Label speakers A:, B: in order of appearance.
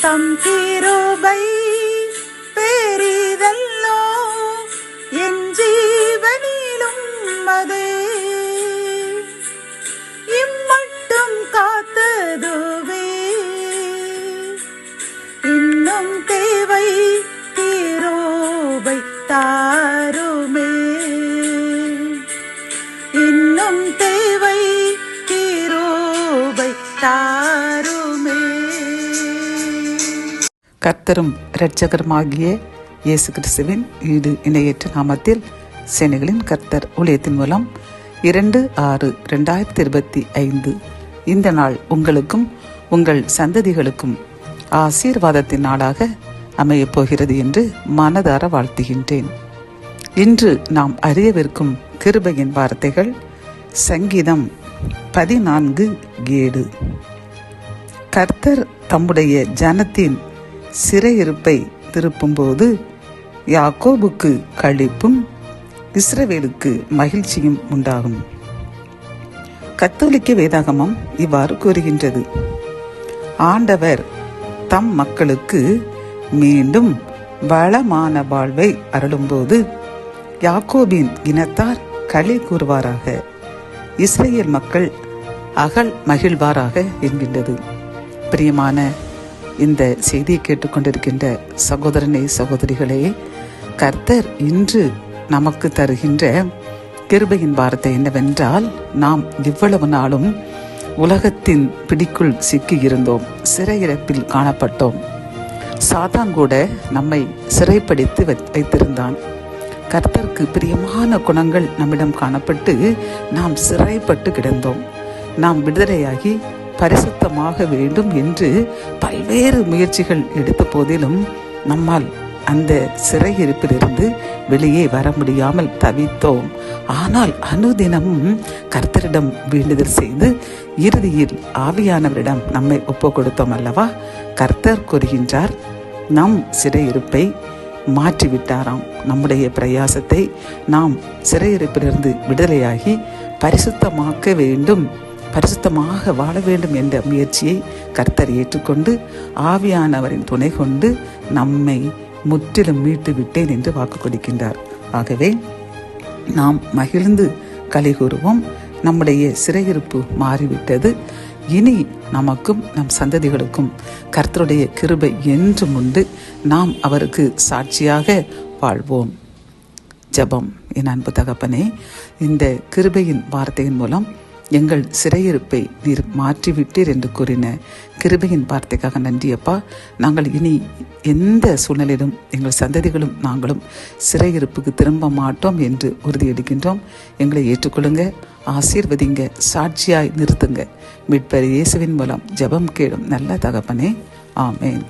A: தம் கிருபை பெரிதல்லோ என் ஜீவனிலும் அதே இம்மட்டும் காத்ததுவே இன்னும் தேவை கிருபை தாருமே இன்னும் தேவை கிருபை தாருமே.
B: கர்த்தரும் இரட்சகருமாகிய இயேசு கிறிஸ்துவின் ஈடு இணையற்ற நாமத்தில் சேனைகளின் கர்த்தர் ஊழியத்தின் மூலம் 2/6/2025 இந்த நாள் உங்களுக்கும் உங்கள் சந்ததிகளுக்கும் ஆசீர்வாதத்தின் நாளாக அமையப் போகிறது என்று மனதார வாழ்த்துகின்றேன். இன்று நாம் அறியவிருக்கும் கிருபையின் வார்த்தைகள் சங்கீதம் 14:7. கர்த்தர் தம்முடைய ஜனத்தின் சிறையிருப்பை திருப்பும்போது யாக்கோபுக்கு களிப்பும் இஸ்ரவேலுக்கு மகிழ்ச்சியும் உண்டாகும். கத்தோலிக்க வேதாகமம் இவ்வாறு கூறுகின்றது: ஆண்டவர் தம் மக்களுக்கு மீண்டும் வளமான வாழ்வை அருளும்போது யாக்கோபின் இனத்தார் களி கூறுவாராக, இஸ்ரேல் மக்கள் அகல் மகிழ்வாராக என்கின்றது. பிரியமான இந்த செய்தியை கேட்டுக்கொண்டிருக்கின்ற சகோதரனே சகோதரிகளே, கர்த்தர் இன்று நமக்கு தருகின்ற கிருபையின் வார்த்தை என்னவென்றால், நாம் இவ்வளவு நாளும் உலகத்தின் பிடிக்குள் சிக்கி இருந்தோம், சிறையிருப்பில் காணப்பட்டோம். சாத்தான் கூட நம்மை சிறைப்படுத்தி வைத்திருந்தான். கர்த்தருக்கு பிரியமான குணங்கள் நம்மிடம் காணப்பட்டு நாம் சிறைப்பட்டு கிடந்தோம். நாம் விடுதலையாகி பரிசுத்தமாக வேண்டும் என்று பல்வேறு முயற்சிகள் எடுத்த போதிலும் நம்மால் அந்த சிறையிருப்பிலிருந்து வெளியே வர முடியாமல் தவித்தோம். ஆனால் அனுதினமும் கர்த்தரிடம் வேண்டுதல் செய்து இறுதியில் ஆவியானவரிடம் நம்மை ஒப்பு கொடுத்தோம் அல்லவா? கர்த்தர் கூறுகின்றார், நம் சிறையிருப்பை மாற்றிவிட்டாராம். நம்முடைய பிரயாசத்தை நாம் சிறையிருப்பிலிருந்து விடுதலையாகி பரிசுத்தமாக்க வேண்டும், பரிசுத்தமாக வாழ வேண்டும் என்ற முயற்சியை கர்த்தர் ஏற்றுக்கொண்டு ஆவியானவரின் துணை கொண்டு நம்மை முற்றிலும் மீட்டு விட்டேன் என்று வாக்கு கொடுக்கின்றார். ஆகவே நாம் மகிழ்ந்து களி கூறுவோம். நம்முடைய சிறையிருப்பு மாறிவிட்டது. இனி நமக்கும் நம் சந்ததிகளுக்கும் கர்த்தருடைய கிருபை என்றும் உண்டு. நாம் அவருக்கு சாட்சியாக வாழ்வோம். ஜெபம். என் அன்பு தகப்பனே, இந்த கிருபையின் வார்த்தையின் மூலம் எங்கள் சிறையிருப்பை நீர் மாற்றிவிட்டீர் என்று கூறின கிருபையின் வார்த்தைக்காக நன்றியப்பா. நாங்கள் இனி எந்த சூழ்நிலையிலும் எங்கள் சந்ததிகளும் நாங்களும் சிறையிருப்புக்கு திரும்ப மாட்டோம் என்று உறுதியெடுக்கின்றோம். எங்களை ஏற்றுக்கொள்ளுங்க, ஆசீர்வதிங்க, சாட்சியாய் நிறுத்துங்க. மீட்பர் இயேசுவின் மூலம் ஜெபம் கேளும் நல்ல தகப்பனே, ஆமேன்.